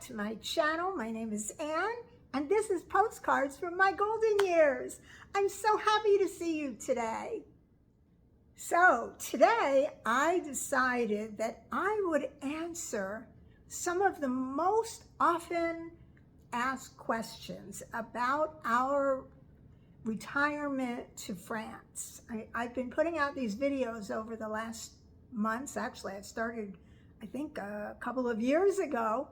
to my channel. My name is Ann, and this is Postcards from My Golden Years. I'm so happy to see you today. So today I decided that I would answer some of the most often asked questions about our retirement to France. I've been putting out these videos over the last months. Actually, I started, I think, a couple of years ago.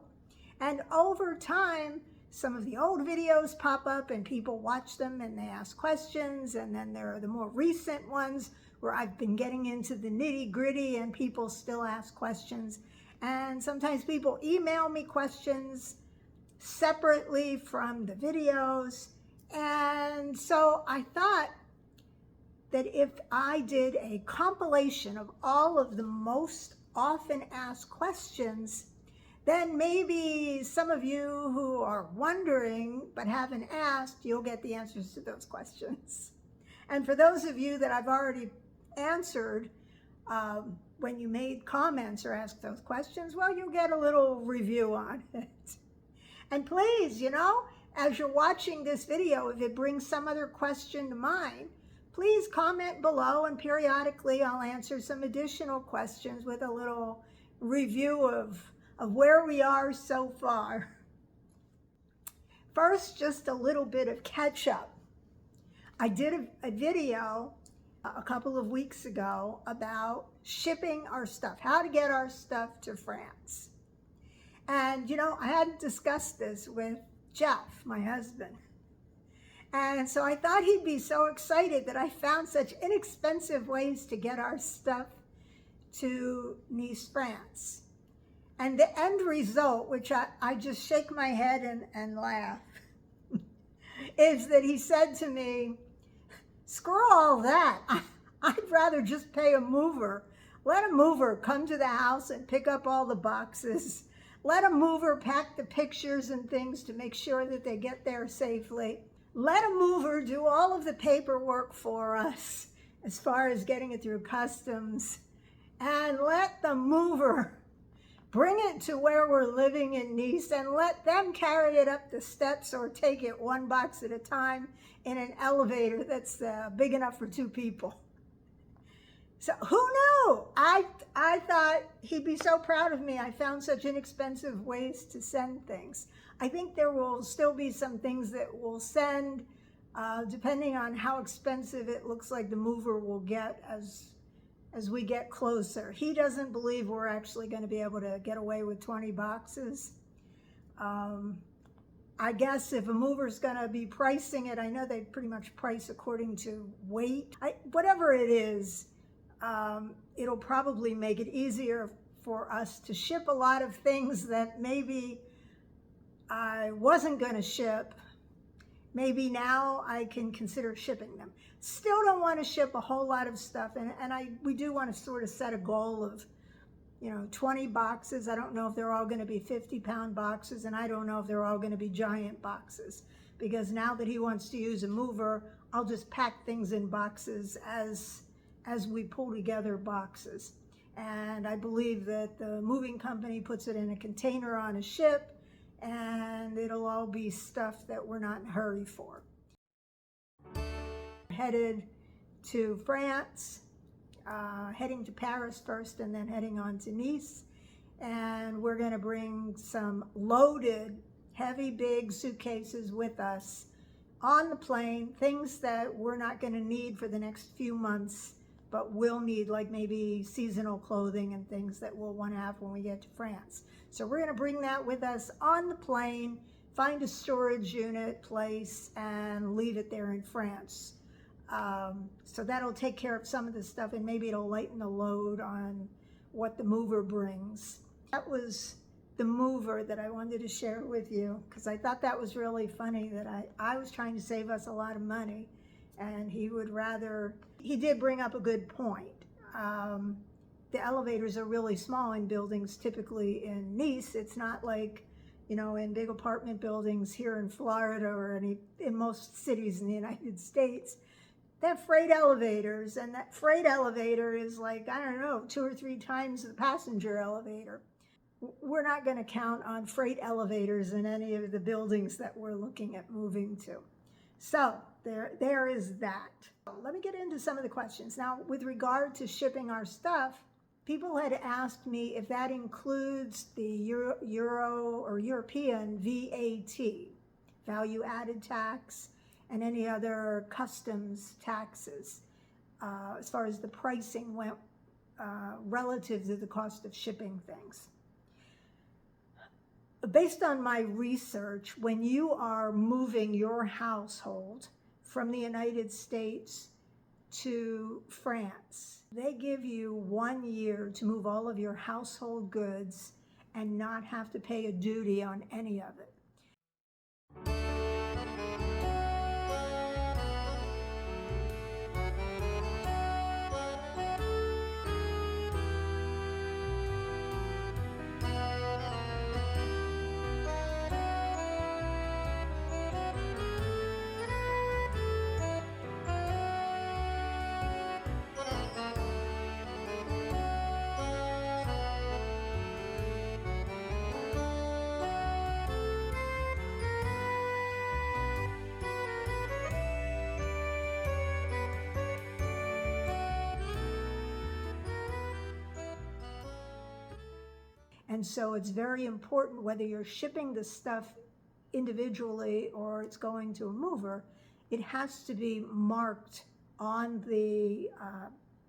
And over time, some of the old videos pop up and people watch them and they ask questions. And then there are the more recent ones where I've been getting into the nitty-gritty and people still ask questions. And sometimes people email me questions separately from the videos. And so I thought that if I did a compilation of all of the most often asked questions, then maybe some of you who are wondering but haven't asked, you'll get the answers to those questions. And for those of you that I've already answered, when you made comments or asked those questions, well, you'll get a little review on it. And please, as you're watching this video, if it brings some other question to mind, please comment below and periodically I'll answer some additional questions with a little review of where we are so far. First, just a little bit of catch up. I did a video a couple of weeks ago about shipping our stuff, how to get our stuff to France. And I hadn't discussed this with Jeff, my husband. And so I thought he'd be so excited that I found such inexpensive ways to get our stuff to Nice, France. And the end result, which I just shake my head and laugh, is that he said to me, screw all that. I'd rather just pay a mover. Let a mover come to the house and pick up all the boxes. Let a mover pack the pictures and things to make sure that they get there safely. Let a mover do all of the paperwork for us as far as getting it through customs. And let the mover bring it to where we're living in Nice and let them carry it up the steps or take it one box at a time in an elevator that's big enough for 2 people. So who knew? I thought he'd be so proud of me. I found such inexpensive ways to send things. I think there will still be some things that we'll send, depending on how expensive it looks like the mover will get as we get closer. He doesn't believe we're actually going to be able to get away with 20 boxes. I guess if a mover's going to be pricing it, I know they pretty much price according to weight. Whatever it is, it'll probably make it easier for us to ship a lot of things that maybe I wasn't going to ship. Maybe now I can consider shipping them. Still don't want to ship a whole lot of stuff, and we do want to sort of set a goal of 20 boxes. I don't know if they're all going to be 50-pound boxes, and I don't know if they're all going to be giant boxes, because now that he wants to use a mover, I'll just pack things in boxes as we pull together boxes. And I believe that the moving company puts it in a container on a ship, and it'll all be stuff that we're not in a hurry for. Headed to France, heading to Paris first and then heading on to Nice. And we're gonna bring some loaded, heavy, big suitcases with us on the plane, things that we're not gonna need for the next few months, but we'll need, like maybe seasonal clothing and things that we'll wanna have when we get to France. So we're gonna bring that with us on the plane, find a storage unit place, and leave it there in France. So that'll take care of some of the stuff, and maybe it'll lighten the load on what the mover brings. That was the mover that I wanted to share with you, because I thought that was really funny that I was trying to save us a lot of money, and he did bring up a good point. The elevators are really small in buildings, typically in Nice. It's not like, in big apartment buildings here in Florida or in most cities in the United States. They have freight elevators, and that freight elevator is like, I don't know, 2 or 3 times the passenger elevator. we're not going to count on freight elevators in any of the buildings that we're looking at moving to. So there is that. Let me get into some of the questions. Now, with regard to shipping our stuff, people had asked me if that includes the Euro or European VAT, value added tax, and any other customs taxes, as far as the pricing went relative to the cost of shipping things. Based on my research, when you are moving your household from the United States to France, they give you 1 year to move all of your household goods and not have to pay a duty on any of it. And so it's very important, whether you're shipping the stuff individually or it's going to a mover, it has to be marked on the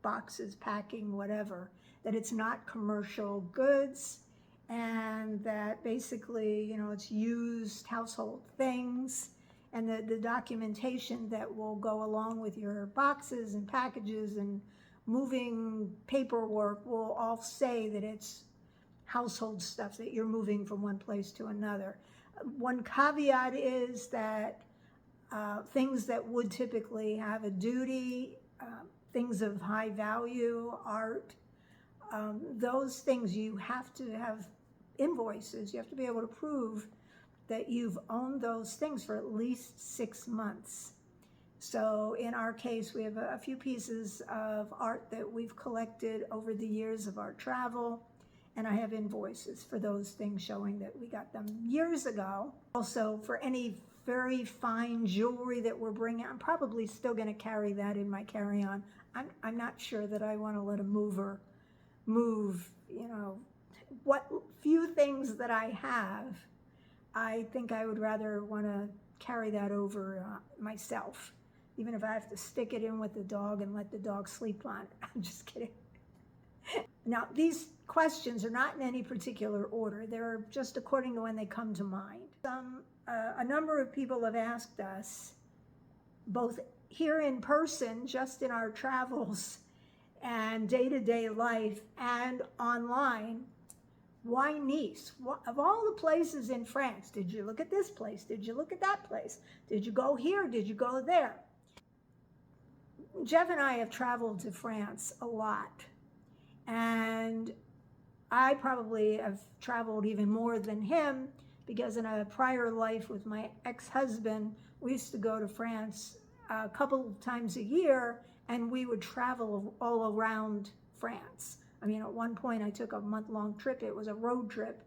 boxes, packing, whatever, that it's not commercial goods, and that basically, you know, it's used household things, and the documentation that will go along with your boxes and packages and moving paperwork will all say that it's household stuff that you're moving from one place to another. One caveat is that things that would typically have a duty, things of high value, art, those things you have to have invoices. You have to be able to prove that you've owned those things for at least 6 months. So in our case, we have a few pieces of art that we've collected over the years of our travel, and I have invoices for those things showing that we got them years ago. Also, for any very fine jewelry that we're bringing, I'm probably still going to carry that in my carry-on. I'm not sure that I want to let a mover move, you know, what few things that I have. I think I would rather want to carry that over myself, even if I have to stick it in with the dog and let the dog sleep on it. I'm just kidding. Now, these questions are not in any particular order. They're just according to when they come to mind. A number of people have asked us, both here in person, just in our travels and day-to-day life, and online, why Nice? Of all the places in France, did you look at this place? Did you look at that place? Did you go here? Did you go there? Jeff and I have traveled to France a lot, and I probably have traveled even more than him, because in a prior life with my ex-husband, we used to go to France a couple times a year, and we would travel all around France. I mean, at one point I took a month-long trip. It was a road trip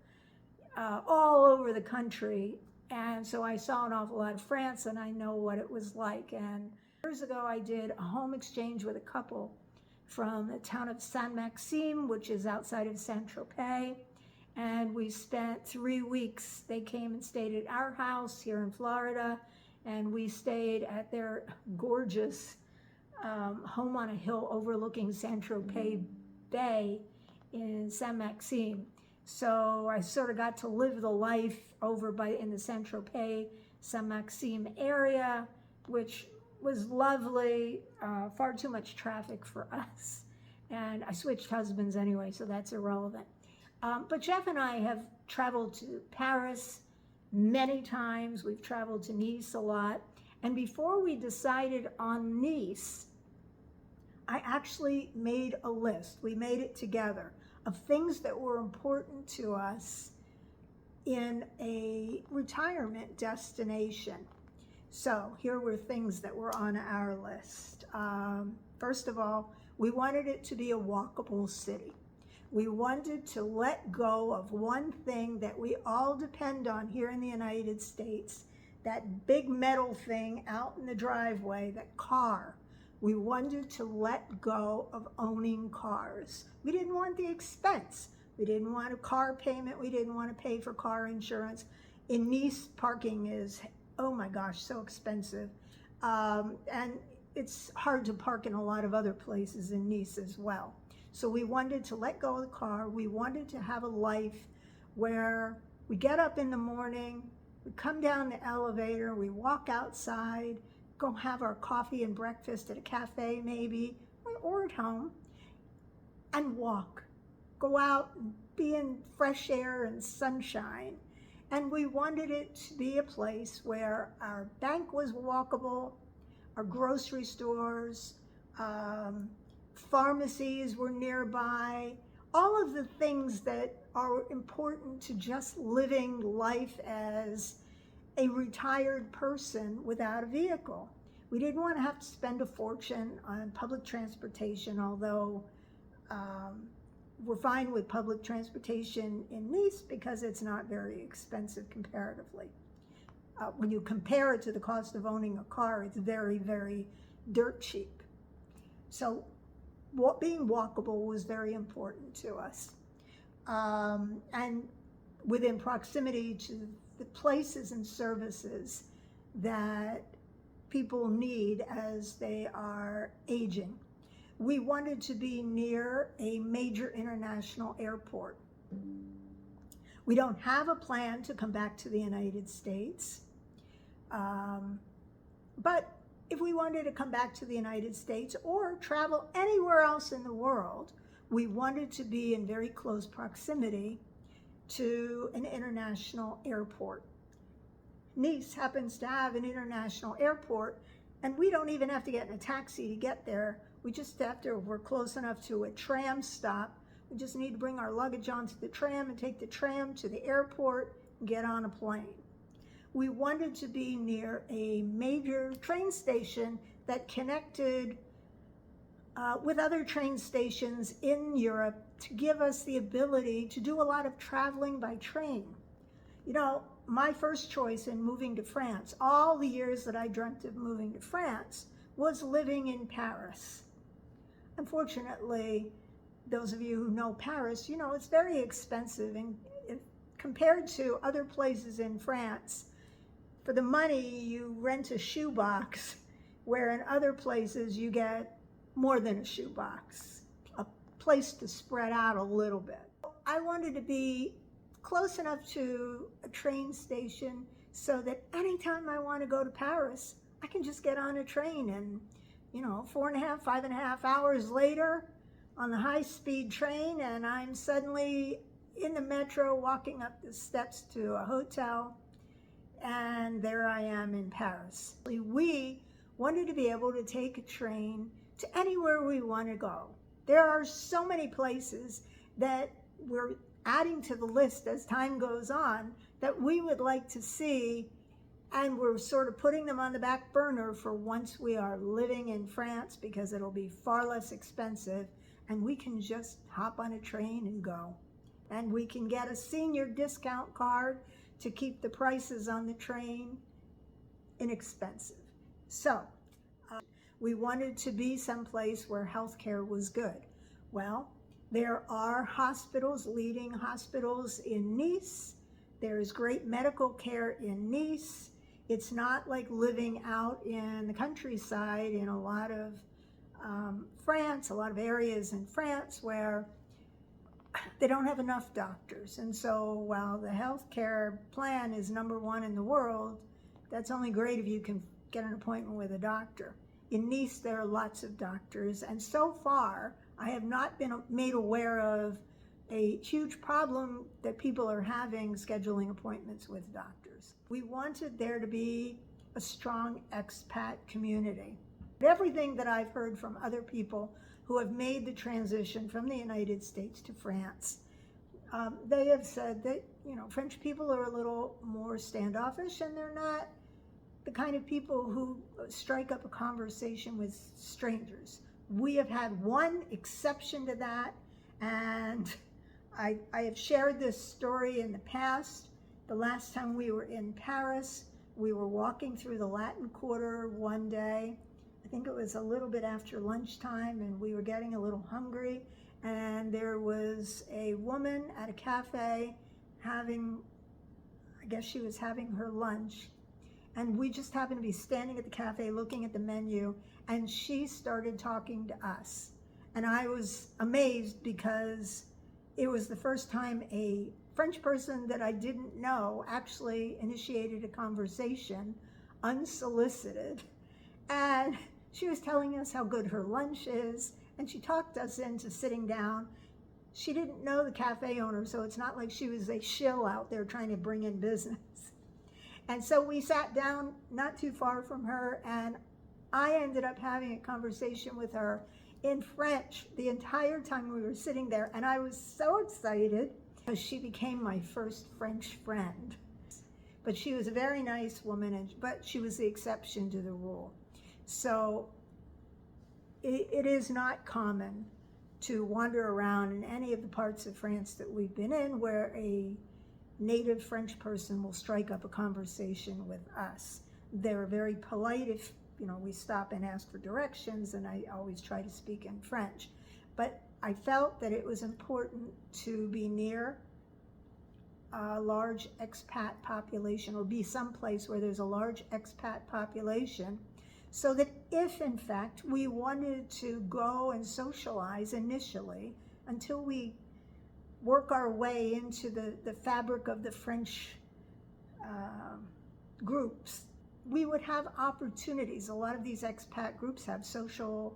all over the country, and so I saw an awful lot of France, and I know what it was like. And years ago, I did a home exchange with a couple from the town of Saint-Maxime, which is outside of Saint-Tropez, and we spent 3 weeks. They came and stayed at our house here in Florida, and we stayed at their gorgeous home on a hill overlooking Saint-Tropez Bay in Saint-Maxime. So I sort of got to live the life over in the Saint-Tropez, Saint-Maxime area, which was lovely, far too much traffic for us. And I switched husbands anyway, so that's irrelevant. But Jeff and I have traveled to Paris many times. We've traveled to Nice a lot. And before we decided on Nice, I actually made a list. We made it together of things that were important to us in a retirement destination. So here were things that were on our list. First of all, we wanted it to be a walkable city. We wanted to let go of one thing that we all depend on here in the United States, that big metal thing out in the driveway, that car. We wanted to let go of owning cars. We didn't want the expense. We didn't want a car payment. We didn't want to pay for car insurance. In Nice, parking is, oh my gosh, so expensive. And it's hard to park in a lot of other places in Nice as well. So we wanted to let go of the car. We wanted to have a life where we get up in the morning, we come down the elevator, we walk outside, go have our coffee and breakfast at a cafe maybe, or at home, and walk. Go out and be in fresh air and sunshine. And we wanted it to be a place where our bank was walkable, our grocery stores, pharmacies were nearby, all of the things that are important to just living life as a retired person without a vehicle. We didn't want to have to spend a fortune on public transportation, although we're fine with public transportation in Nice because it's not very expensive comparatively. When you compare it to the cost of owning a car, it's very, very dirt cheap. So being walkable was very important to us. And within proximity to the places and services that people need as they are aging. We wanted to be near a major international airport. We don't have a plan to come back to the United States, but if we wanted to come back to the United States or travel anywhere else in the world, we wanted to be in very close proximity to an international airport. Nice happens to have an international airport, and we don't even have to get in a taxi to get there. We just have to, we're close enough to a tram stop. We just need to bring our luggage onto the tram and take the tram to the airport and get on a plane. We wanted to be near a major train station that connected with other train stations in Europe to give us the ability to do a lot of traveling by train. You know, my first choice in moving to France, all the years that I dreamt of moving to France, was living in Paris. Unfortunately, those of you who know Paris, you know it's very expensive, and compared to other places in France, for the money you rent a shoebox, where in other places you get more than a shoebox, a place to spread out a little bit. I wanted to be close enough to a train station so that anytime I want to go to Paris, I can just get on a train, and 4.5, 5.5 hours later on the high-speed train, and I'm suddenly in the metro walking up the steps to a hotel, and there I am in Paris. We wanted to be able to take a train to anywhere we want to go. There are so many places that we're adding to the list as time goes on that we would like to see, and we're sort of putting them on the back burner for once we are living in France, because it'll be far less expensive and we can just hop on a train and go. And we can get a senior discount card to keep the prices on the train inexpensive. So we wanted to be someplace where healthcare was good. Well, there are hospitals, leading hospitals in Nice. There's great medical care in Nice. It's not like living out in the countryside in a lot of France, a lot of areas in France where they don't have enough doctors. And so while the healthcare plan is #1 in the world, that's only great if you can get an appointment with a doctor. In Nice, there are lots of doctors, and so far, I have not been made aware of a huge problem that people are having scheduling appointments with doctors. We wanted there to be a strong expat community. Everything that I've heard from other people who have made the transition from the United States to France, they have said that, French people are a little more standoffish, and they're not the kind of people who strike up a conversation with strangers. We have had one exception to that, And I have shared this story in the past. The last time we were in Paris, we were walking through the Latin Quarter one day. I think it was a little bit after lunchtime, and we were getting a little hungry. And there was a woman at a cafe having, I guess she was having her lunch. And we just happened to be standing at the cafe looking at the menu, and she started talking to us. And I was amazed because it was the first time a French person that I didn't know actually initiated a conversation unsolicited. And she was telling us how good her lunch is, and she talked us into sitting down. She didn't know the cafe owner, so it's not like she was a shill out there trying to bring in business. And so we sat down not too far from her, and I ended up having a conversation with her in French the entire time we were sitting there. And I was so excited because she became my first French friend. But she was a very nice woman, but she was the exception to the rule. So it is not common to wander around in any of the parts of France that we've been in where a native French person will strike up a conversation with us. They're very polite if, we stop and ask for directions, and I always try to speak in French. But I felt that it was important to be near a large expat population, or be someplace where there's a large expat population, so that if, in fact, we wanted to go and socialize initially until we work our way into the fabric of the French groups, we would have opportunities. A lot of these expat groups have social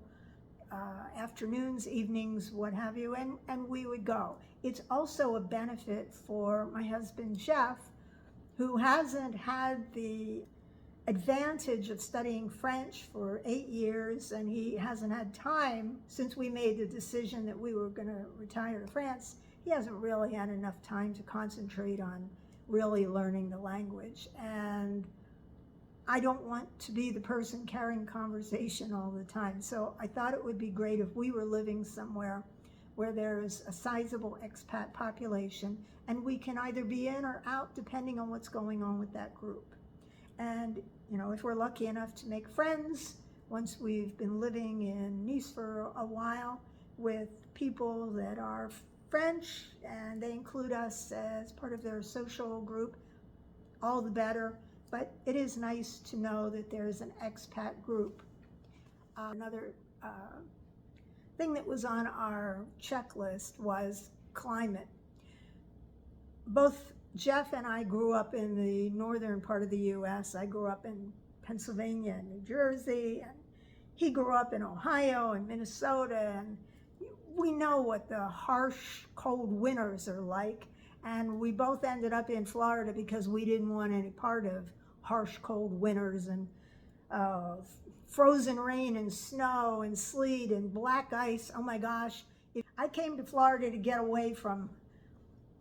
afternoons, evenings, what have you, and we would go. It's also a benefit for my husband, Jeff, who hasn't had the advantage of studying French for 8 years, and he hasn't had time since we made the decision that we were going to retire to France. He hasn't really had enough time to concentrate on really learning the language. And I don't want to be the person carrying conversation all the time. So I thought it would be great if we were living somewhere where there's a sizable expat population, and we can either be in or out depending on what's going on with that group. And, if we're lucky enough to make friends, once we've been living in Nice for a while with people that are French, and they include us as part of their social group, all the better. But it is nice to know that there's an expat group. Another thing that was on our checklist was climate. Both Jeff and I grew up in the northern part of the U.S. I grew up in Pennsylvania and New Jersey, and he grew up in Ohio and Minnesota, and we know what the harsh, cold winters are like, and we both ended up in Florida because we didn't want any part of harsh, cold winters and frozen rain and snow and sleet and black ice. Oh my gosh. I came to Florida to get away from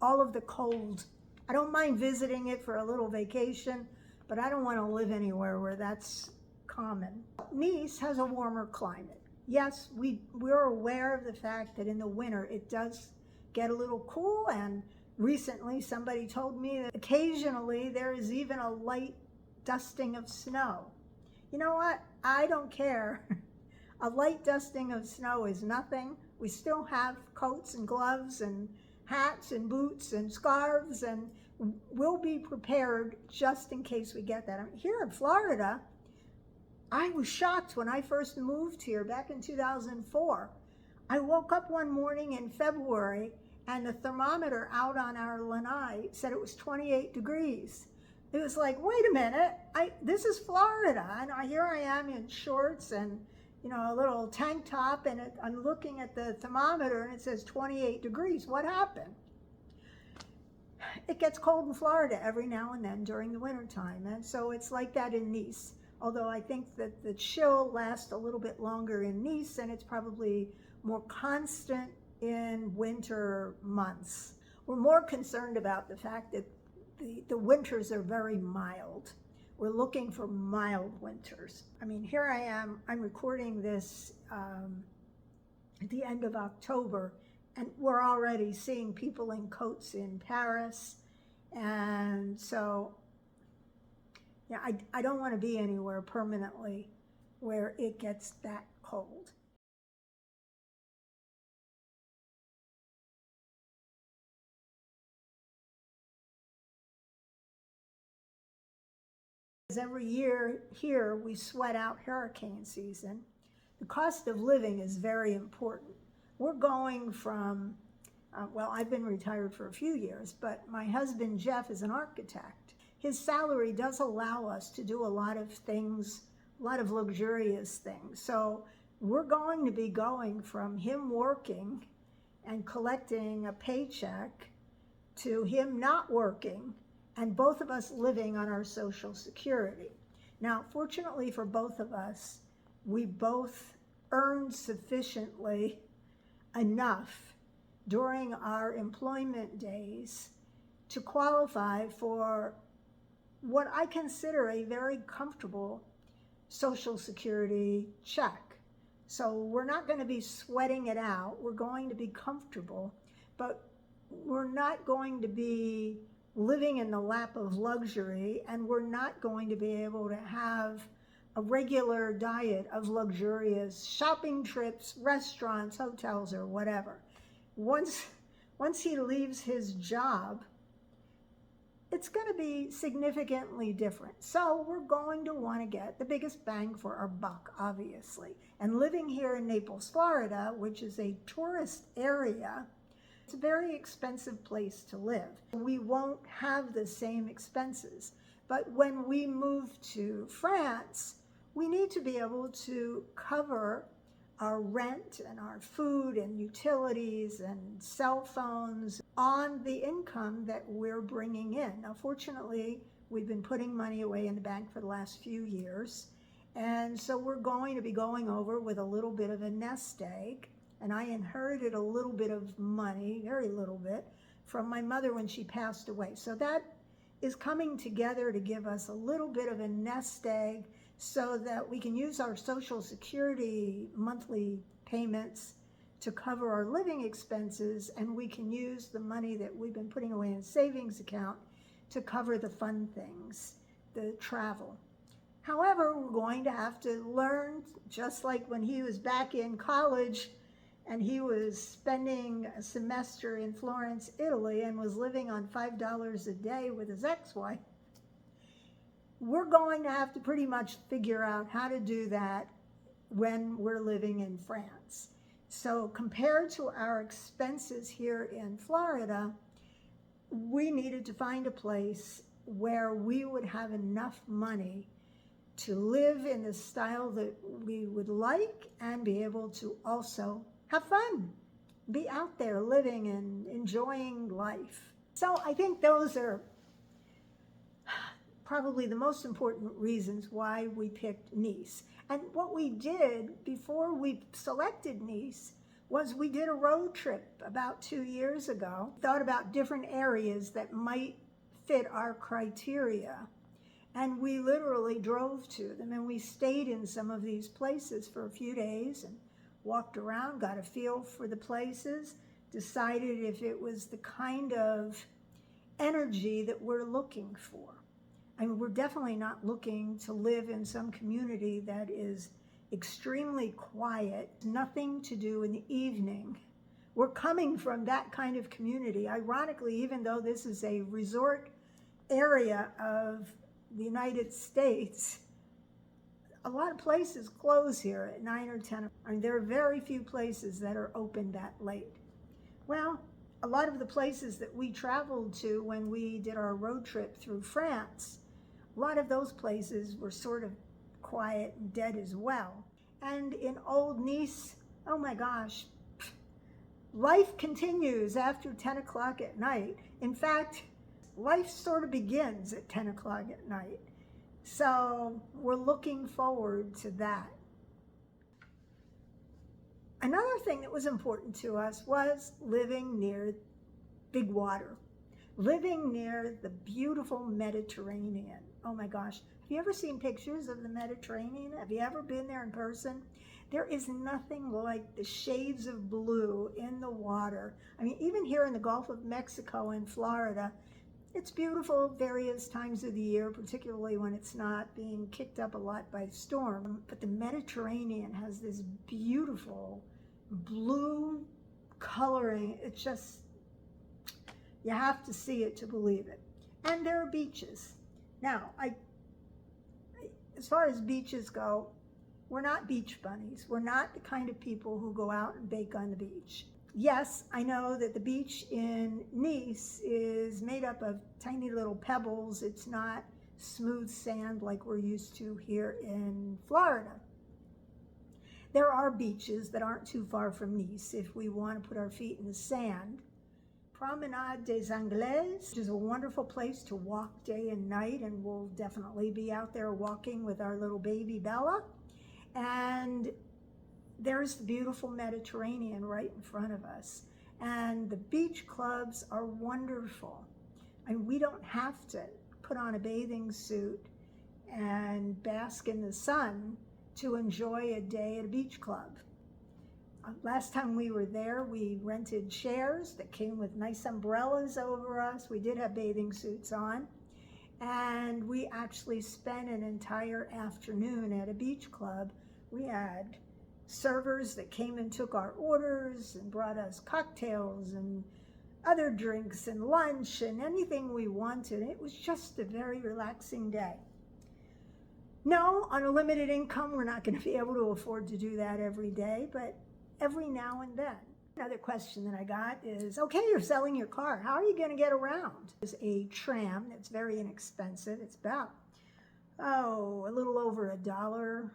all of the cold. I don't mind visiting it for a little vacation, but I don't want to live anywhere where that's common. Nice has a warmer climate. Yes, we're aware of the fact that in the winter it does get a little cool, and recently somebody told me that occasionally there is even a light dusting of snow. You know what? I don't care. A light dusting of snow is nothing. We still have coats and gloves and hats and boots and scarves, and we'll be prepared just in case we get that. I mean, here in Florida, I was shocked when I first moved here back in 2004. I woke up one morning in February, and the thermometer out on our lanai said it was 28 degrees. It was like, wait a minute, this is Florida, and here I am in shorts and a little tank top, and I'm looking at the thermometer and it says 28 degrees. What happened? It gets cold in Florida every now and then during the wintertime, and so it's like that in Nice. Although I think that the chill lasts a little bit longer in Nice, and it's probably more constant in winter months. We're more concerned about the fact that the winters are very mild. We're looking for mild winters. I mean, here I am, I'm recording this at the end of October, And we're already seeing people in coats in Paris. And so, yeah, I don't want to be anywhere permanently where it gets that cold. Every year here we sweat out hurricane season. The cost of living is very important. We're going from, well, I've been retired for a few years, but my husband Jeff is an architect. His salary does allow us to do a lot of things, a lot of luxurious things. So we're going to be going from him working and collecting a paycheck to him not working and both of us living on our Social Security. Now, fortunately for both of us, we both earned sufficiently enough during our employment days to qualify for what I consider a very comfortable Social Security check. So we're not going to be sweating it out. We're going to be comfortable, but we're not going to be living in the lap of luxury, and we're not going to be able to have a regular diet of luxurious shopping trips, restaurants, hotels, or whatever. Once he leaves his job, it's going to be significantly different. So we're going to want to get the biggest bang for our buck, obviously. And living here in Naples, Florida, which is a tourist area, it's a very expensive place to live. We won't have the same expenses. But when we move to France, we need to be able to cover our rent and our food and utilities and cell phones on the income that we're bringing in. Now, fortunately, we've been putting money away in the bank for the last few years. And so we're going to be going over with a little bit of a nest egg. And I inherited a little bit of money, very little bit, from my mother when she passed away. So that is coming together to give us a little bit of a nest egg so that we can use our Social Security monthly payments to cover our living expenses, and we can use the money that we've been putting away in a savings account to cover the fun things, the travel. However, we're going to have to learn, just like when he was back in college and he was spending a semester in Florence, Italy, and was living on $5 a day with his ex-wife. We're going to have to pretty much figure out how to do that when we're living in France. So compared to our expenses here in Florida, we needed to find a place where we would have enough money to live in the style that we would like and be able to also have fun, be out there living and enjoying life. So I think those are probably the most important reasons why we picked Nice. And what we did before we selected Nice was we did a road trip about 2 years ago, thought about different areas that might fit our criteria. And we literally drove to them, and we stayed in some of these places for a few days and walked around, got a feel for the places, decided if it was the kind of energy that we're looking for. I mean, we're definitely not looking to live in some community that is extremely quiet, nothing to do in the evening. We're coming from that kind of community. Ironically, even though this is a resort area of the United States, a lot of places close here at 9 or 10. I mean, there are very few places that are open that late. Well, a lot of the places that we traveled to when we did our road trip through France, a lot of those places were sort of quiet and dead as well. And in Old Nice, oh my gosh, life continues after 10 o'clock at night. In fact, life sort of begins at 10 o'clock at night. So we're looking forward to that. Another thing that was important to us was living near big water, living near the beautiful Mediterranean. Oh my gosh, you ever seen pictures of the Mediterranean? Have you ever been there in person? There is nothing like the shades of blue in the water. I mean, even here in the Gulf of Mexico in Florida, it's beautiful various times of the year, particularly when it's not being kicked up a lot by storm. But the Mediterranean has this beautiful blue coloring. It's just, you have to see it to believe it. And there are beaches. Now, as far as beaches go, we're not beach bunnies. We're not the kind of people who go out and bake on the beach. Yes, I know that the beach in Nice is made up of tiny little pebbles. It's not smooth sand like we're used to here in Florida. There are beaches that aren't too far from Nice if we want to put our feet in the sand. Promenade des Anglais, which is a wonderful place to walk day and night, and we'll definitely be out there walking with our little baby Bella. And there's the beautiful Mediterranean right in front of us. And the beach clubs are wonderful. And we don't have to put on a bathing suit and bask in the sun to enjoy a day at a beach club. Last time we were there, we rented chairs that came with nice umbrellas over us. We did have bathing suits on. And we actually spent an entire afternoon at a beach club. We had servers that came and took our orders and brought us cocktails and other drinks and lunch and anything we wanted. It was just a very relaxing day. No, on a limited income, we're not going to be able to afford to do that every day, but every now and then. Another question that I got is, okay, you're selling your car. How are you going to get around? There's a tram that's very inexpensive. It's about, a little over $1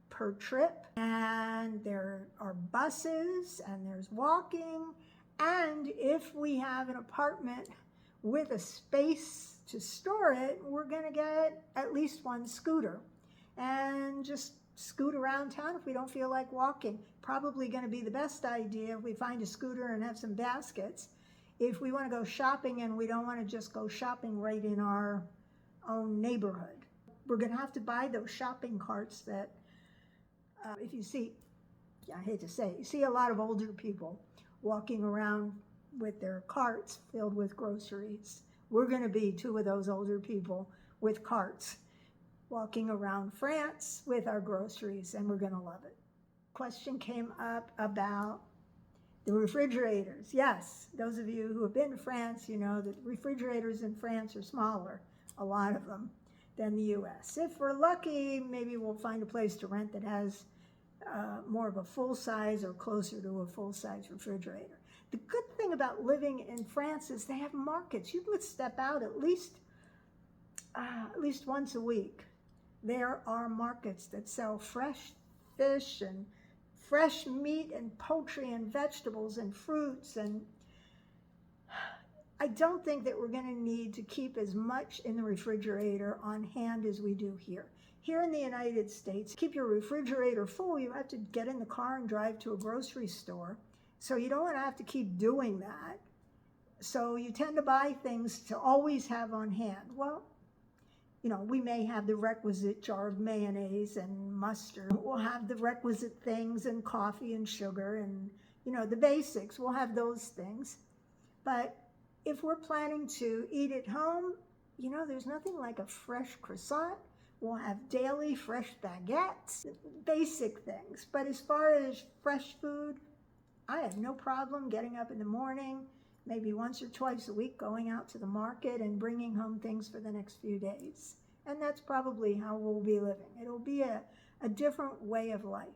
per trip. And there are buses and there's walking. And if we have an apartment with a space to store it, we're going to get at least one scooter and just scoot around town if we don't feel like walking. Probably going to be the best idea if we find a scooter and have some baskets. If we want to go shopping and we don't want to just go shopping right in our own neighborhood, we're going to have to buy those shopping carts that if you see, I hate to say, you see a lot of older people walking around with their carts filled with groceries. We're going to be two of those older people with carts walking around France with our groceries, and we're going to love it. Question came up about the refrigerators. Yes, those of you who have been to France, you know that refrigerators in France are smaller, a lot of them, than the US. If we're lucky, maybe we'll find a place to rent that has more of a full-size or closer to a full-size refrigerator. The good thing about living in France is they have markets. You can step out at least once a week. There are markets that sell fresh fish and fresh meat and poultry and vegetables and fruits. And I don't think that we're going to need to keep as much in the refrigerator on hand as we do here. Here in the United States, keep your refrigerator full, you have to get in the car and drive to a grocery store. So you don't want to have to keep doing that. So you tend to buy things to always have on hand. Well, you know, we may have the requisite jar of mayonnaise and mustard. We'll have the requisite things and coffee and sugar and, you know, the basics. We'll have those things. But if we're planning to eat at home, you know, there's nothing like a fresh croissant. We'll have daily fresh baguettes, basic things. But as far as fresh food, I have no problem getting up in the morning, maybe once or twice a week, going out to the market and bringing home things for the next few days. And that's probably how we'll be living. It'll be a different way of life.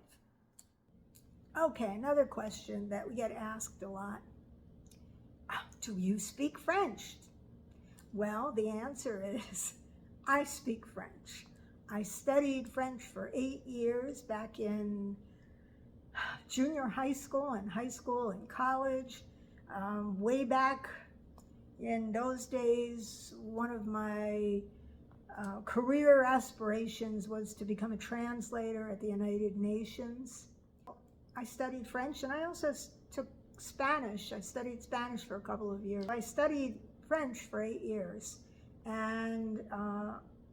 Okay, another question that we get asked a lot. Do you speak French? Well, the answer is, I speak French. I studied French for 8 years back in junior high school and college. Way back in those days, one of my career aspirations was to become a translator at the United Nations. I studied French and I also took Spanish. I studied Spanish for a couple of years. I studied French for 8 years, and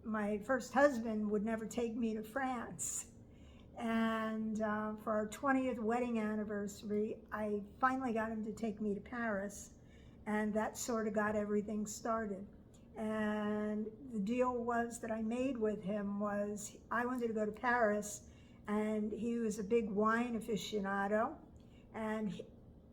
my first husband would never take me to France. And for our 20th wedding anniversary, I finally got him to take me to Paris, and that sort of got everything started. And the deal was that I made with him was I wanted to go to Paris, and he was a big wine aficionado, and he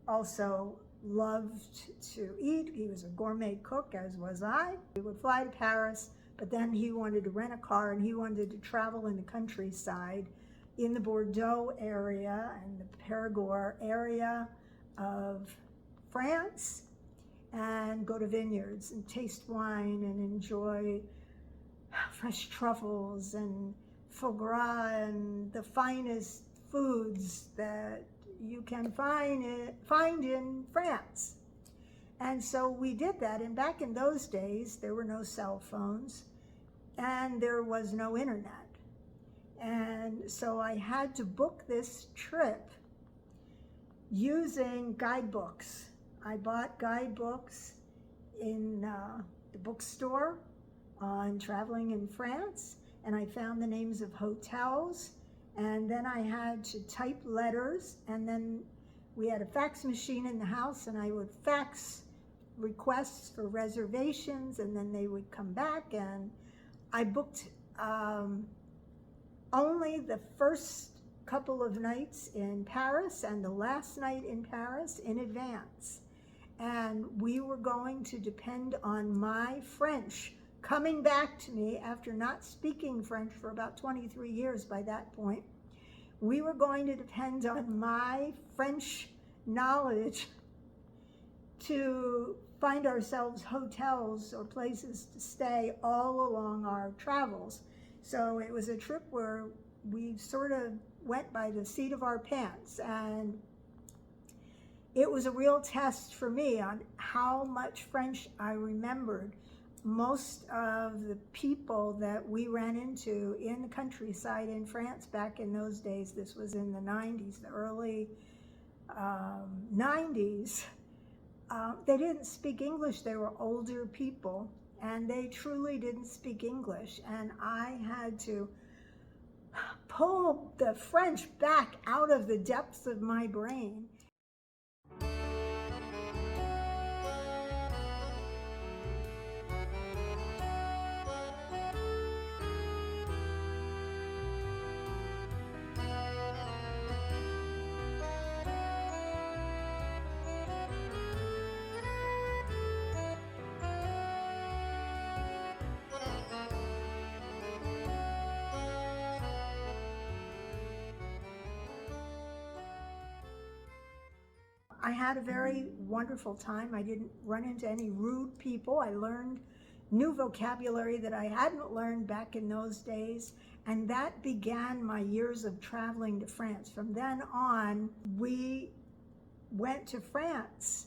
also loved to eat. He was a gourmet cook, as was I. We would fly to Paris, but then he wanted to rent a car, and he wanted to travel in the countryside in the Bordeaux area and the Périgord area of France, and go to vineyards and taste wine and enjoy fresh truffles and foie gras and the finest foods that you can find in France. And so we did that, and back in those days there were no cell phones and there was no internet. And so I had to book this trip using guidebooks. I bought guidebooks in the bookstore on traveling in France, and I found the names of hotels, and then I had to type letters, and then we had a fax machine in the house, and I would fax requests for reservations, and then they would come back, and I booked only the first couple of nights in Paris and the last night in Paris in advance. And we were going to depend on my French coming back to me after not speaking French for about 23 years by that point. We were going to depend on my French knowledge to find ourselves hotels or places to stay all along our travels. So it was a trip where we sort of went by the seat of our pants, and it was a real test for me on how much French I remembered. Most of the people that we ran into in the countryside in France back in those days, this was in the 90s, the early 90s, they didn't speak English. They were older people, and they truly didn't speak English. And I had to pull the French back out of the depths of my brain. I had a very wonderful time. I didn't run into any rude people. I learned new vocabulary that I hadn't learned back in those days, and that began my years of traveling to France. From then on, we went to France.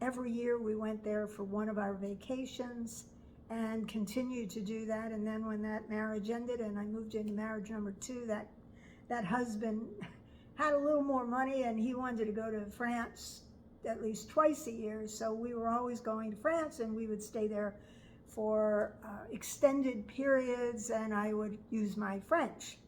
Every year we went there for one of our vacations and continued to do that. And then when that marriage ended and I moved into marriage number 2, that husband had a little more money, and he wanted to go to France at least twice a year. So we were always going to France, and we would stay there for extended periods, and I would use my French.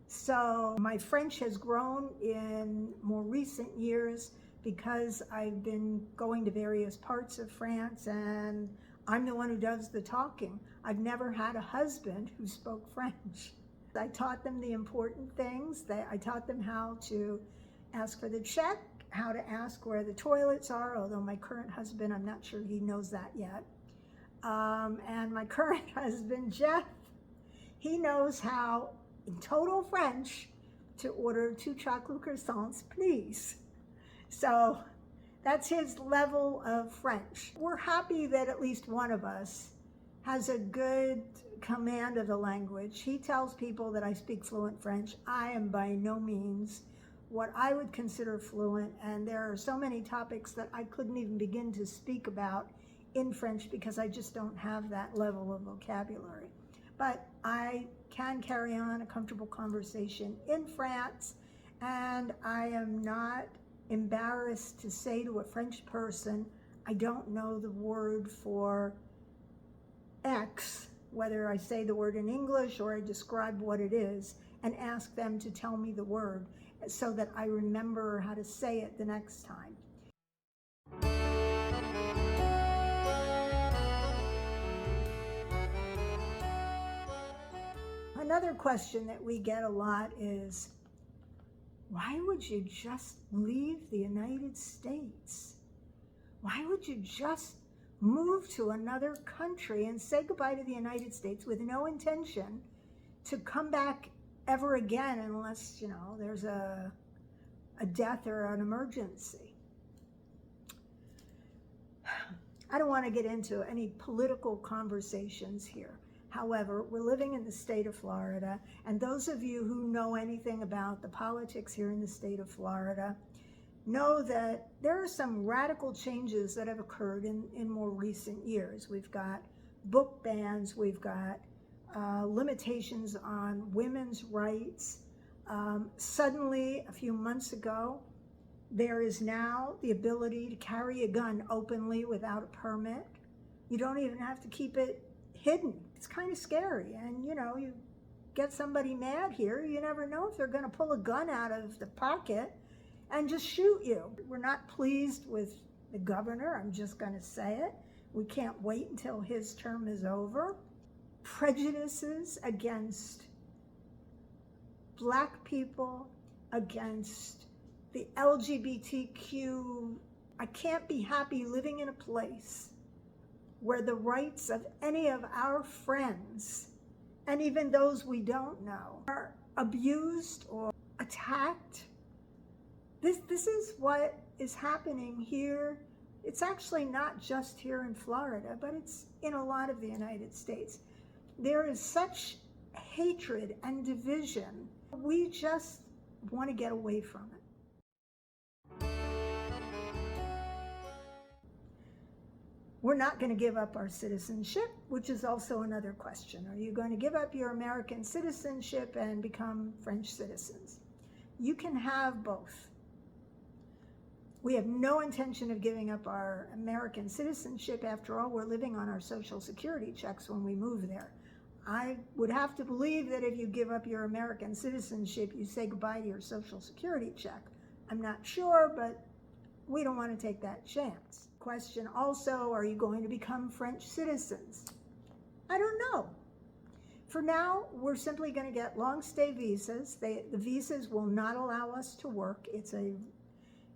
So my French has grown in more recent years because I've been going to various parts of France, and I'm the one who does the talking. I've never had a husband who spoke French. I taught them the important things. I taught them how to ask for the check, how to ask where the toilets are, although my current husband, I'm not sure he knows that yet. And my current husband, Jeff, he knows how, in total French, to order 2 chocolate croissants, please. So that's his level of French. We're happy that at least one of us has a good command of the language. He tells people that I speak fluent French. I am by no means what I would consider fluent, and there are so many topics that I couldn't even begin to speak about in French because I just don't have that level of vocabulary. But I can carry on a comfortable conversation in France, and I am not embarrassed to say to a French person, I don't know the word for X, whether I say the word in English or I describe what it is, and ask them to tell me the word so that I remember how to say it the next time. Another question that we get a lot is, why would you just leave the United States? Why would you just move to another country and say goodbye to the United States with no intention to come back ever again unless, you know, there's a death or an emergency? I don't want to get into any political conversations here. However, we're living in the state of Florida, and those of you who know anything about the politics here in the state of Florida know that there are some radical changes that have occurred in more recent years. We've got book bans, we've got limitations on women's rights. Suddenly, a few months ago, there is now the ability to carry a gun openly without a permit. You don't even have to keep it hidden. It's kind of scary, and you know, you get somebody mad here, you never know if they're going to pull a gun out of the pocket and just shoot you. We're not pleased with the governor, I'm just going to say it. We can't wait until his term is over. Prejudices against Black people, against the LGBTQ. I can't be happy living in a place where the rights of any of our friends, and even those we don't know, are abused or attacked. This is what is happening here. It's actually not just here in Florida, but it's in a lot of the United States. There is such hatred and division. We just want to get away from it. We're not going to give up our citizenship, which is also another question. Are you going to give up your American citizenship and become French citizens? You can have both. We have no intention of giving up our American citizenship. After all, we're living on our Social Security checks when we move there. I would have to believe that if you give up your American citizenship, you say goodbye to your Social Security check. I'm not sure, but we don't want to take that chance. Question also, are you going to become French citizens? I don't know. For now, we're simply going to get long stay visas. The visas will not allow us to work. It's a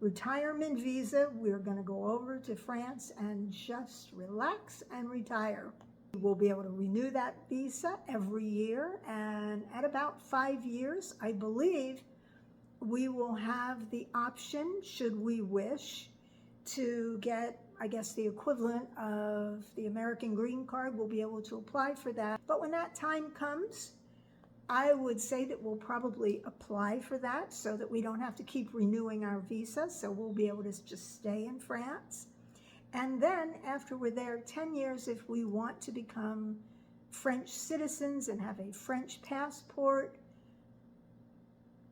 retirement visa. We're going to go over to France and just relax and retire. We'll be able to renew that visa every year, and at about 5 years, I believe, we will have the option, should we wish, to get, I guess, the equivalent of the American green card. We'll be able to apply for that. But when that time comes, I would say that we'll probably apply for that so that we don't have to keep renewing our visa. So we'll be able to just stay in France. And then after we're there 10 years, if we want to become French citizens and have a French passport,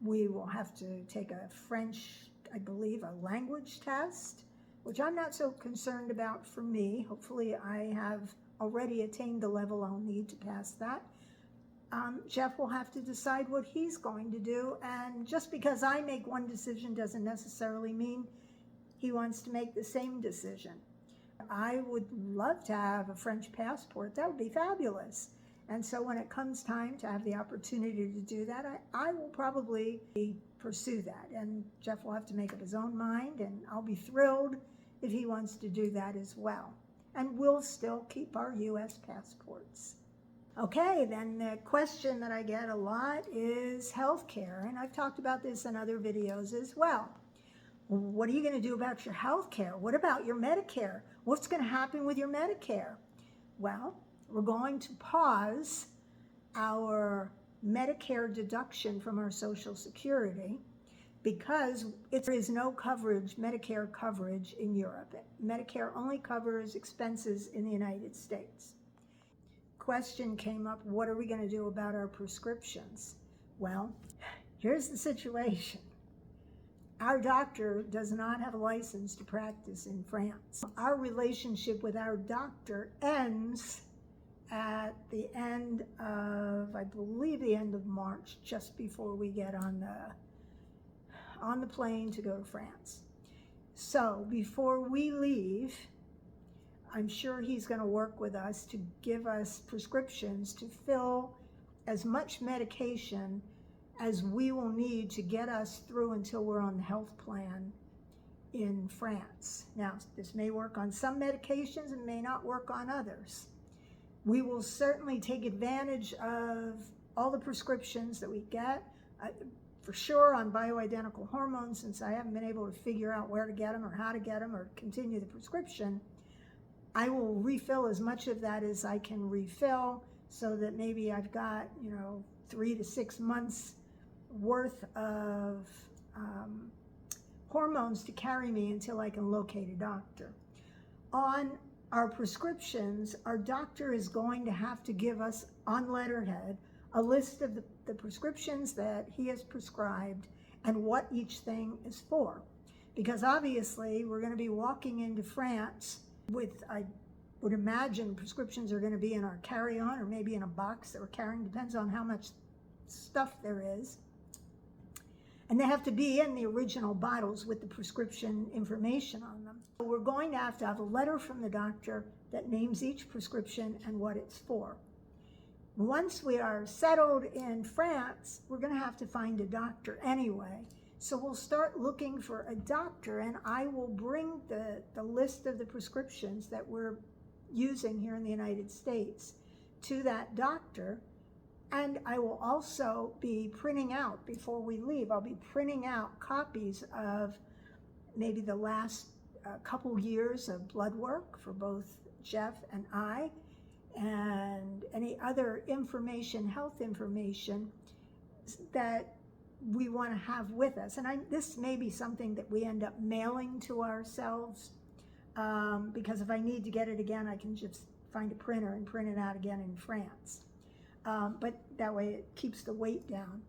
we will have to take a French, I believe, a language test, which I'm not so concerned about for me. Hopefully I have already attained the level I'll need to pass that. Jeff will have to decide what he's going to do, and just because I make one decision doesn't necessarily mean he wants to make the same decision. I would love to have a French passport. That would be fabulous. And so when it comes time to have the opportunity to do that, I will probably pursue that. And Jeff will have to make up his own mind, and I'll be thrilled if he wants to do that as well. And we'll still keep our U.S. passports. Okay, then the question that I get a lot is healthcare. And I've talked about this in other videos as well. What are you going to do about your healthcare? What about your Medicare? What's going to happen with your Medicare? Well, we're going to pause our Medicare deduction from our Social Security because there is no coverage, Medicare coverage in Europe. Medicare only covers expenses in the United States. Question came up, what are we going to do about our prescriptions? Well, here's the situation. Our doctor does not have a license to practice in France. Our relationship with our doctor ends at the end of, I believe the end of March, just before we get on the plane to go to France. So before we leave, I'm sure he's going to work with us to give us prescriptions to fill as much medication as we will need to get us through until we're on the health plan in France. Now, this may work on some medications and may not work on others. We will certainly take advantage of all the prescriptions that we get, for sure on bioidentical hormones, since I haven't been able to figure out where to get them or how to get them or continue the prescription. I will refill as much of that as I can refill, so that maybe I've got, 3 to 6 months worth of hormones to carry me until I can locate a doctor. On our prescriptions, our doctor is going to have to give us on letterhead a list of the prescriptions that he has prescribed and what each thing is for. Because obviously we're going to be walking into France with, I would imagine, prescriptions are going to be in our carry-on or maybe in a box that we're carrying, depends on how much stuff there is. And they have to be in the original bottles with the prescription information on them. So we're going to have a letter from the doctor that names each prescription and what it's for. Once we are settled in France, we're going to have to find a doctor anyway. So we'll start looking for a doctor, and I will bring the list of the prescriptions that we're using here in the United States to that doctor. And I will also be printing out, before we leave, I'll be printing out copies of maybe the last couple years of blood work for both Jeff and I, and any other information, health information that we want to have with us. And this may be something that we end up mailing to ourselves, because if I need to get it again, I can just find a printer and print it out again in France. But that way it keeps the weight down.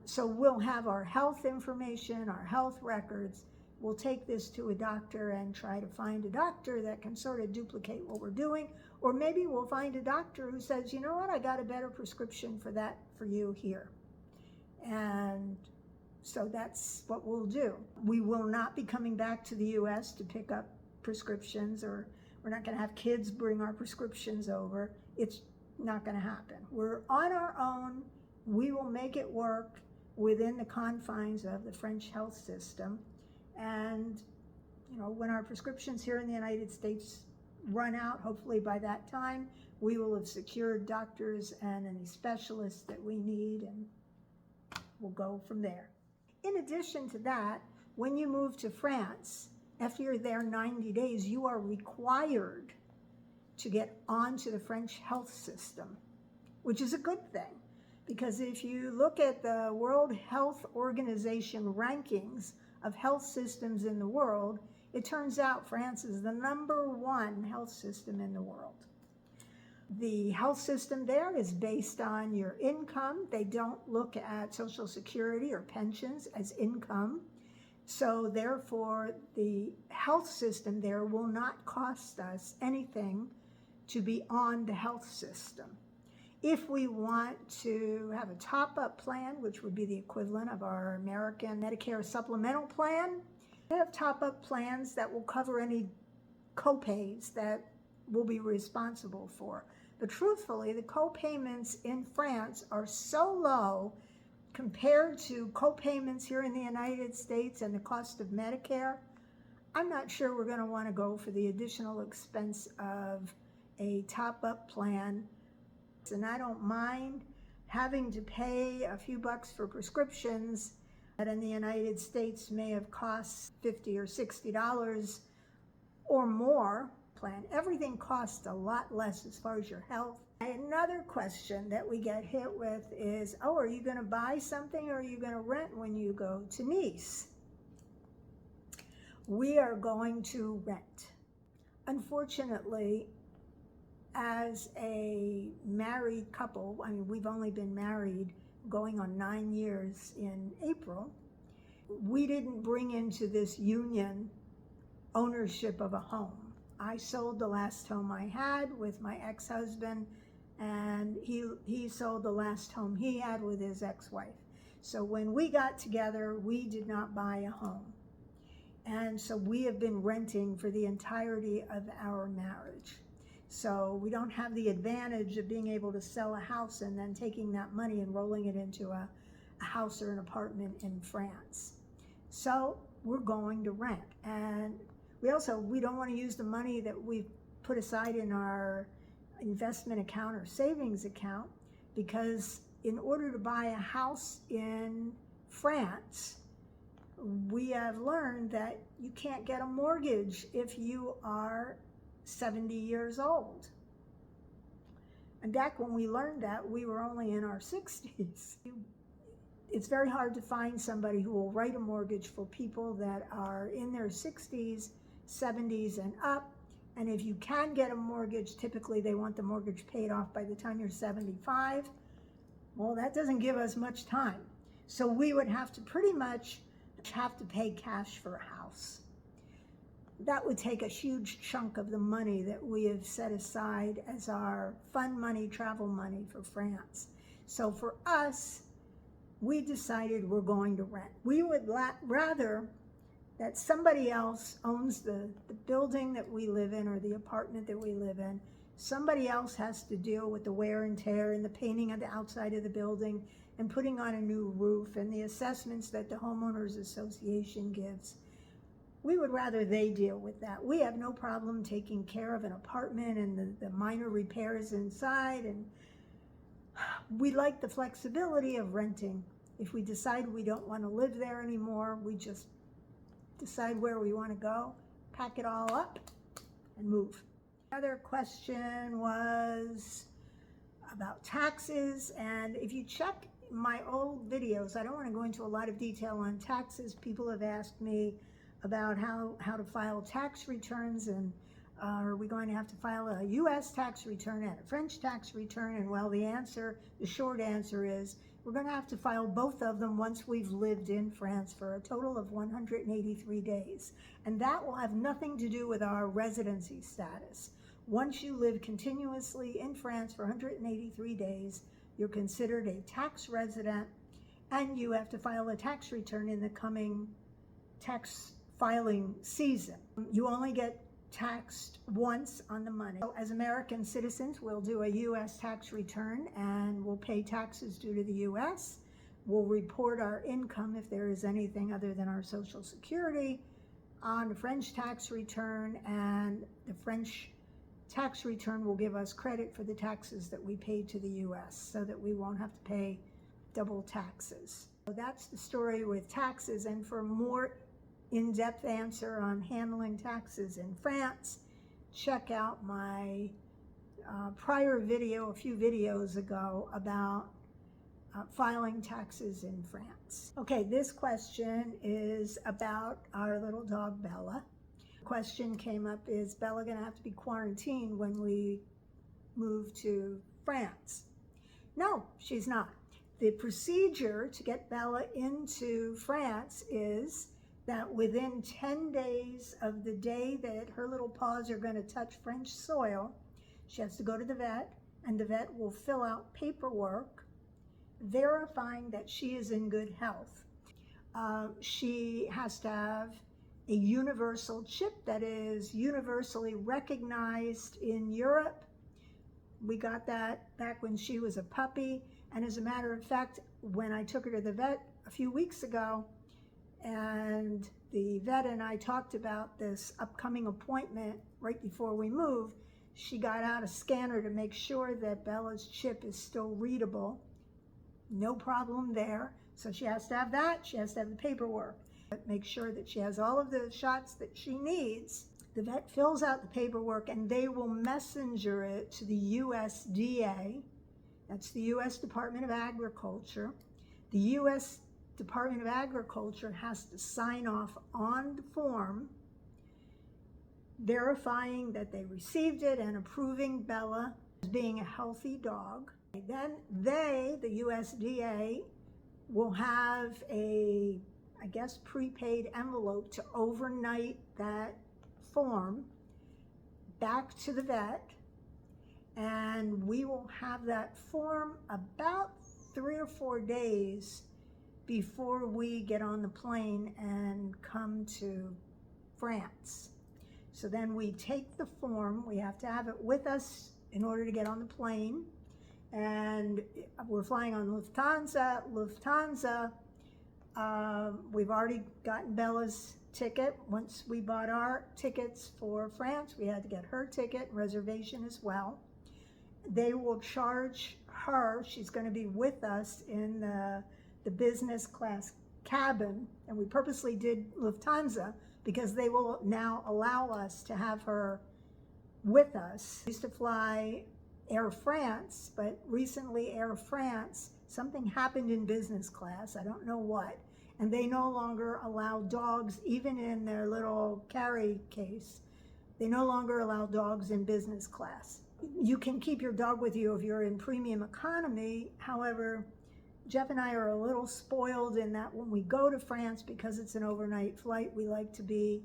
So we'll have our health information, our health records. We'll take this to a doctor and try to find a doctor that can sort of duplicate what we're doing. Or maybe we'll find a doctor who says, you know what, I got a better prescription for that for you here. And so that's what we'll do. We will not be coming back to the US to pick up prescriptions, or we're not going to have kids bring our prescriptions over. It's not going to happen. We're on our own. We will make it work within the confines of the French health system. And, when our prescriptions here in the United States run out, hopefully by that time, we will have secured doctors and any specialists that we need, and we'll go from there. In addition to that, when you move to France, after you're there 90 days, you are required to get onto the French health system, which is a good thing, because if you look at the World Health Organization rankings of health systems in the world, it turns out France is the #1 health system in the world. The health system there is based on your income. They don't look at Social Security or pensions as income. So therefore, the health system there will not cost us anything to be on the health system. If we want to have a top-up plan, which would be the equivalent of our American Medicare supplemental plan, we have top-up plans that will cover any co-pays that we'll be responsible for. But truthfully, the co-payments in France are so low compared to co-payments here in the United States and the cost of Medicare. I'm not sure we're going to want to go for the additional expense of a top-up plan. And I don't mind having to pay a few bucks for prescriptions that in the United States may have cost $50 or $60 or more. Plan. Everything costs a lot less as far as your health. Another question that we get hit with is, oh, are you going to buy something or are you going to rent when you go to Nice? We are going to rent. Unfortunately, as a married couple, we've only been married going on 9 years in April, we didn't bring into this union ownership of a home. I sold the last home I had with my ex-husband, and he sold the last home he had with his ex-wife. So when we got together, we did not buy a home. And so we have been renting for the entirety of our marriage. So we don't have the advantage of being able to sell a house and then taking that money and rolling it into a house or an apartment in France. So we're going to rent. And we don't want to use the money that we've put aside in our investment account or savings account, because in order to buy a house in France, we have learned that you can't get a mortgage if you are 70 years old. And back when we learned that, we were only in our 60s. It's very hard to find somebody who will write a mortgage for people that are in their 60s, 70s, and up. And if you can get a mortgage, typically they want the mortgage paid off by the time you're 75. Well, that doesn't give us much time. So we would have to pretty much have to pay cash for a house. That would take a huge chunk of the money that we have set aside as our fun money, travel money for France. So for us, we decided we're going to rent. We would rather that somebody else owns the building that we live in or the apartment that we live in. Somebody else has to deal with the wear and tear and the painting of the outside of the building and putting on a new roof and the assessments that the homeowners association gives. We would rather they deal with that. We have no problem taking care of an apartment and the minor repairs inside, and we like the flexibility of renting. If we decide we don't want to live there anymore, we just decide where we want to go, pack it all up, and move. Another question was about taxes, and if you check my old videos, I don't want to go into a lot of detail on taxes. People have asked me about how to file tax returns, and are we going to have to file a U.S. tax return and a French tax return? And well, the short answer is we're going to have to file both of them once we've lived in France for a total of 183 days. And that will have nothing to do with our residency status. Once you live continuously in France for 183 days, you're considered a tax resident, and you have to file a tax return in the coming tax filing season. You only get taxed once on the money. So as American citizens, we'll do a U.S. tax return and we'll pay taxes due to the U.S. We'll report our income, if there is anything other than our Social Security, on the French tax return, and the French tax return will give us credit for the taxes that we paid to the U.S. so that we won't have to pay double taxes. So that's the story with taxes, and for more in-depth answer on handling taxes in France, check out my prior video a few videos ago about filing taxes in France. Okay, this question is about our little dog Bella. The question came up, is Bella going to have to be quarantined when we move to France? No, she's not. The procedure to get Bella into France is that within 10 days of the day that her little paws are going to touch French soil, she has to go to the vet, and the vet will fill out paperwork verifying that she is in good health. She has to have a universal chip that is universally recognized in Europe. We got that back when she was a puppy, and as a matter of fact, when I took her to the vet a few weeks ago, and the vet and I talked about this upcoming appointment right before we moved, she got out a scanner to make sure that Bella's chip is still readable. No problem there. So she has to have that. She has to have the paperwork. Make sure that she has all of the shots that she needs. The vet fills out the paperwork, and they will messenger it to the USDA. That's the U.S. Department of Agriculture. The U.S. Department of Agriculture has to sign off on the form verifying that they received it and approving Bella as being a healthy dog. Then they, the USDA, will have a, I guess, prepaid envelope to overnight that form back to the vet, and we will have that form about 3 or 4 days before we get on the plane and come to France. So then we take the form, we have to have it with us in order to get on the plane, and we're flying on Lufthansa. We've already gotten Bella's ticket. Once we bought our tickets for France, we had to get her ticket and reservation as well. They will charge her, she's going to be with us in the business class cabin, and we purposely did Lufthansa because they will now allow us to have her with us. We used to fly Air France, but recently Air France, something happened in business class, I don't know what, and they no longer allow dogs, even in their little carry case, they no longer allow dogs in business class. You can keep your dog with you if you're in premium economy. However, Jeff and I are a little spoiled in that when we go to France, because it's an overnight flight, we like to be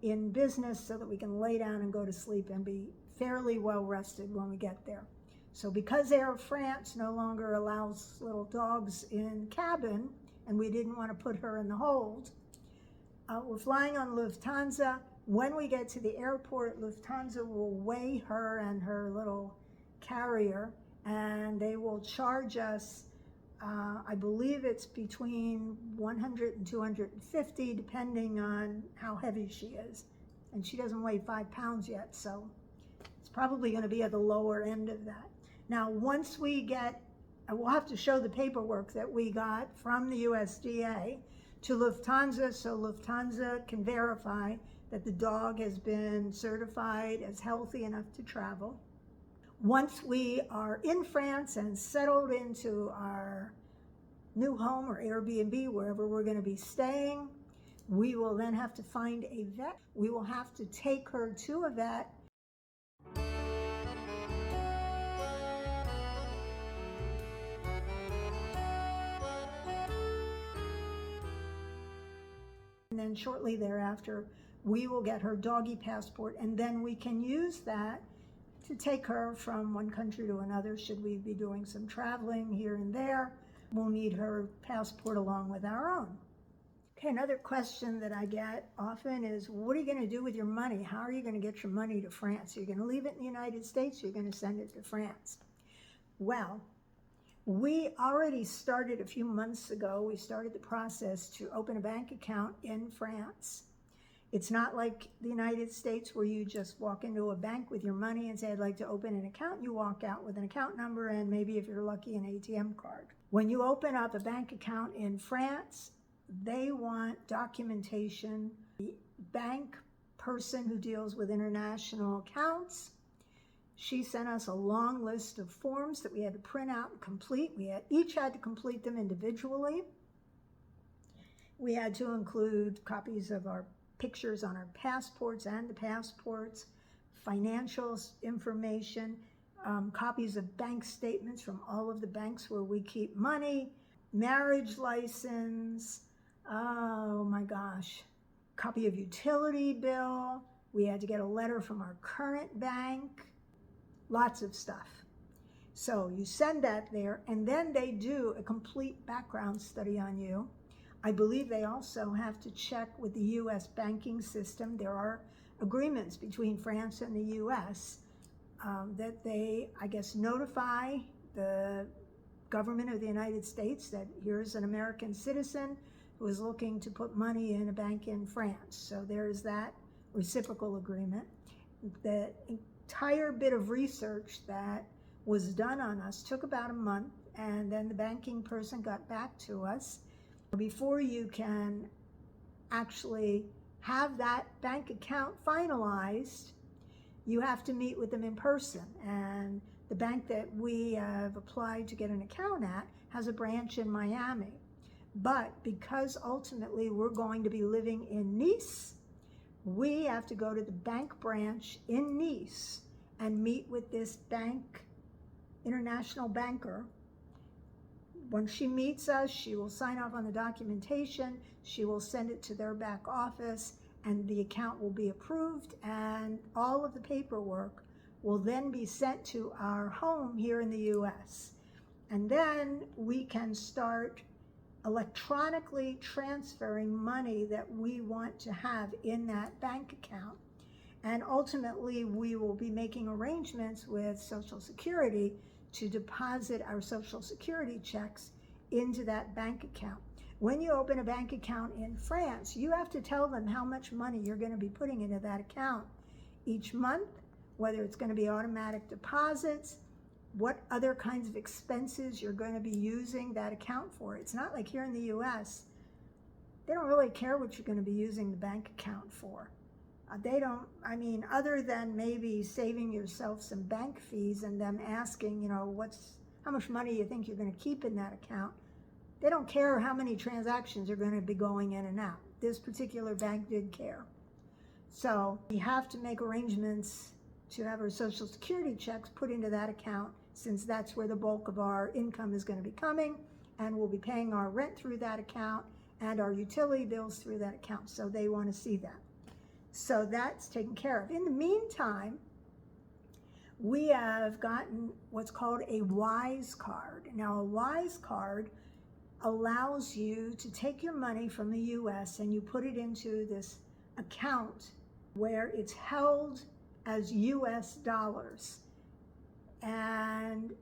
in business so that we can lay down and go to sleep and be fairly well rested when we get there. So because Air France no longer allows little dogs in cabin, and we didn't want to put her in the hold, we're flying on Lufthansa. When we get to the airport, Lufthansa will weigh her and her little carrier, and they will charge us, I believe it's between 100 and 250, depending on how heavy she is. And she doesn't weigh 5 pounds yet, so it's probably going to be at the lower end of that. Now, once we get, we'll have to show the paperwork that we got from the USDA to Lufthansa, so Lufthansa can verify that the dog has been certified as healthy enough to travel. Once we are in France and settled into our new home or Airbnb, wherever we're going to be staying, we will then have to find a vet. We will have to take her to a vet. And then shortly thereafter, we will get her doggy passport, and then we can use that to take her from one country to another. Should we be doing some traveling here and there, we'll need her passport along with our own. Okay, another question that I get often is, what are you going to do with your money? How are you going to get your money to France? Are you going to leave it in the United States, or are you going to send it to France? Well, we already started a few months ago, we started the process to open a bank account in France. It's not like the United States where you just walk into a bank with your money and say, I'd like to open an account. You walk out with an account number and maybe, if you're lucky, an ATM card. When you open up a bank account in France, they want documentation. The bank person who deals with international accounts, she sent us a long list of forms that we had to print out and complete. We each had to complete them individually. We had to include copies of our pictures on our passports and the passports, financial information, copies of bank statements from all of the banks where we keep money, marriage license, oh my gosh, copy of utility bill. We had to get a letter from our current bank, lots of stuff. So you send that there, and then they do a complete background study on you. I believe they also have to check with the U.S. banking system. There are agreements between France and the U.S. That they, I guess, notify the government of the United States that here's an American citizen who is looking to put money in a bank in France. So there's that reciprocal agreement. The entire bit of research that was done on us took about a month, and then the banking person got back to us. Before you can actually have that bank account finalized, you have to meet with them in person. And the bank that we have applied to get an account at has a branch in Miami. But because ultimately we're going to be living in Nice, we have to go to the bank branch in Nice and meet with this bank, international banker. When she meets us, she will sign off on the documentation, she will send it to their back office, and the account will be approved, and all of the paperwork will then be sent to our home here in the US. And then we can start electronically transferring money that we want to have in that bank account. And ultimately, we will be making arrangements with Social Security to deposit our Social Security checks into that bank account. When you open a bank account in France, you have to tell them how much money you're going to be putting into that account each month, whether it's going to be automatic deposits, what other kinds of expenses you're going to be using that account for. It's not like here in the US, they don't really care what you're going to be using the bank account for. They don't, I mean, other than maybe saving yourself some bank fees and them asking, you know, how much money you think you're going to keep in that account. They don't care how many transactions are going to be going in and out. This particular bank did care. So we have to make arrangements to have our Social Security checks put into that account, since that's where the bulk of our income is going to be coming, and we'll be paying our rent through that account and our utility bills through that account. So they want to see that. So that's taken care of. In the meantime, we have gotten what's called a WISE card. Now, a WISE card allows you to take your money from the US and you put it into this account where it's held as US dollars. And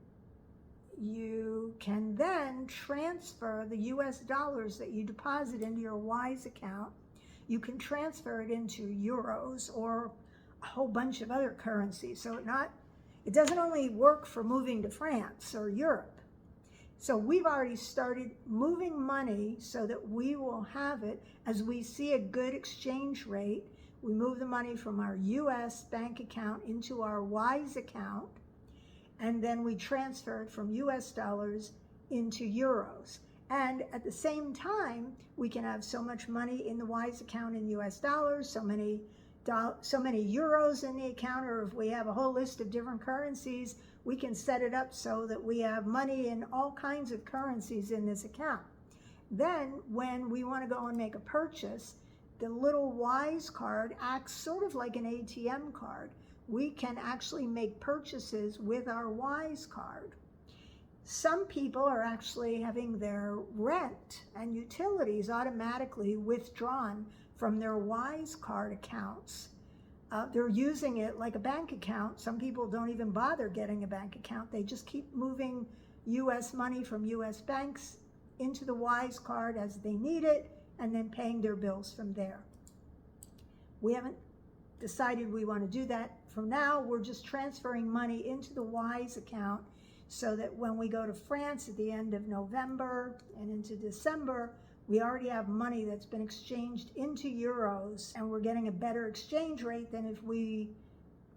you can then transfer the US dollars that you deposit into your WISE account. You can transfer it into euros or a whole bunch of other currencies. So it doesn't only work for moving to France or Europe. So we've already started moving money so that we will have it as we see a good exchange rate. We move the money from our US bank account into our WISE account, and then we transfer it from US dollars into euros. And at the same time, we can have so much money in the WISE account in US dollars, so many euros in the account, or if we have a whole list of different currencies, we can set it up so that we have money in all kinds of currencies in this account. Then when we want to go and make a purchase, the little WISE card acts sort of like an ATM card. We can actually make purchases with our WISE card. Some people are actually having their rent and utilities automatically withdrawn from their WISE card accounts. They're using it like a bank account. Some people don't even bother getting a bank account. They just keep moving US money from US banks into the WISE card as they need it, and then paying their bills from there. We haven't decided we want to do that. For now, we're just transferring money into the WISE account so that when we go to France at the end of November and into December, we already have money that's been exchanged into euros, and we're getting a better exchange rate than if we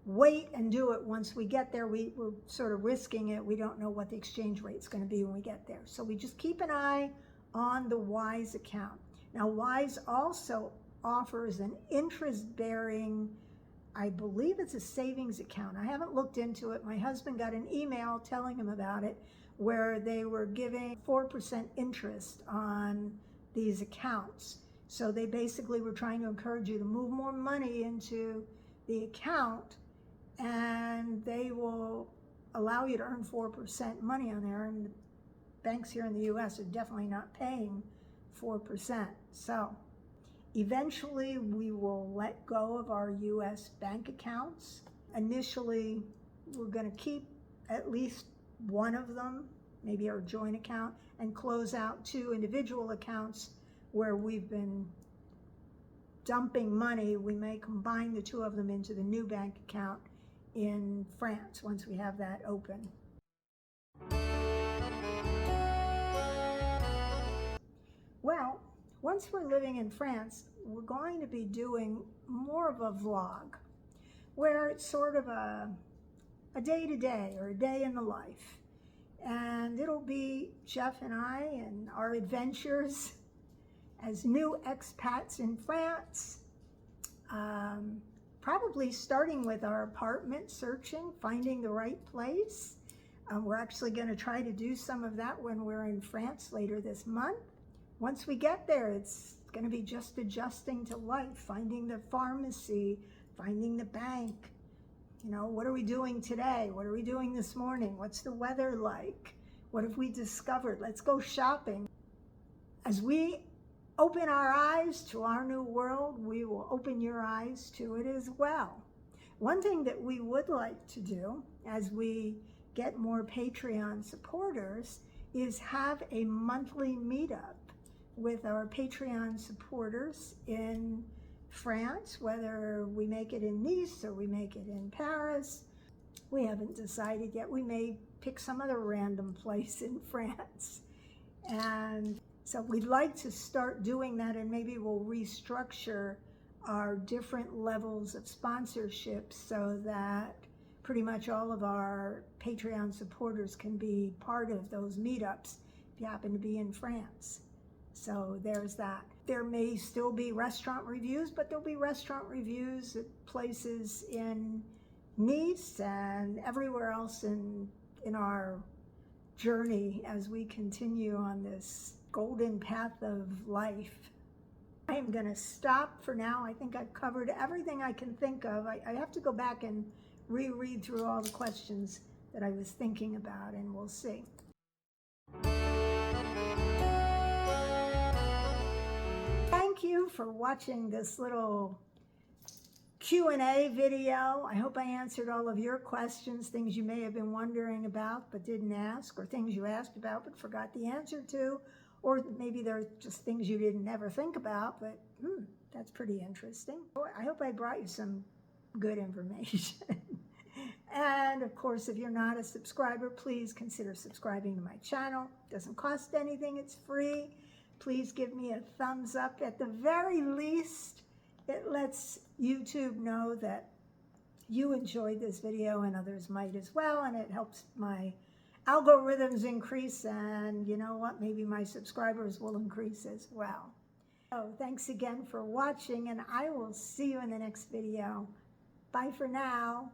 wait and do it once we get there. We're sort of risking it. We don't know what the exchange rate's going to be when we get there. So we just keep an eye on the WISE account. Now, WISE also offers an interest-bearing, I believe it's a savings account. I haven't looked into it. My husband got an email telling him about it, where they were giving 4% interest on these accounts. So they basically were trying to encourage you to move more money into the account, and they will allow you to earn 4% money on there. And the banks here in the US are definitely not paying 4%. So eventually we will let go of our US bank accounts. Initially, we're going to keep at least one of them, maybe our joint account, and close out 2 individual accounts where we've been dumping money. We may combine the 2 of them into the new bank account in France once we have that open. Well, once we're living in France, we're going to be doing more of a vlog, where it's sort of a day-to-day or a day in the life. And it'll be Jeff and I and our adventures as new expats in France, probably starting with our apartment searching, finding the right place. We're actually going to try to do some of that when we're in France later this month. once we get there, it's going to be just adjusting to life, finding the pharmacy, finding the bank. You know, what are we doing today? What are we doing this morning? What's the weather like? What have we discovered? Let's go shopping. As we open our eyes to our new world, we will open your eyes to it as well. One thing that we would like to do as we get more Patreon supporters is have a monthly meetup with our Patreon supporters in France, whether we make it in Nice or we make it in Paris. We haven't decided yet. We may pick some other random place in France. And so we'd like to start doing that, and maybe we'll restructure our different levels of sponsorship so that pretty much all of our Patreon supporters can be part of those meetups if you happen to be in France. So there's that. There may still be restaurant reviews, but there'll be restaurant reviews at places in Nice and everywhere else in our journey as we continue on this golden path of life. I am going to stop for now. I think I've covered everything I can think of. I have to go back and reread through all the questions that I was thinking about, and we'll see. Thank you for watching this little Q&A video. I hope I answered all of your questions, things you may have been wondering about but didn't ask, or things you asked about but forgot the answer to, or maybe they're just things you didn't ever think about, but that's pretty interesting. I hope I brought you some good information. And of course, if you're not a subscriber, please consider subscribing to my channel. It doesn't cost anything, it's free. Please give me a thumbs up. At the very least, it lets YouTube know that you enjoyed this video and others might as well, and it helps my algorithms increase, and you know what, maybe my subscribers will increase as well. So thanks again for watching, and I will see you in the next video. Bye for now.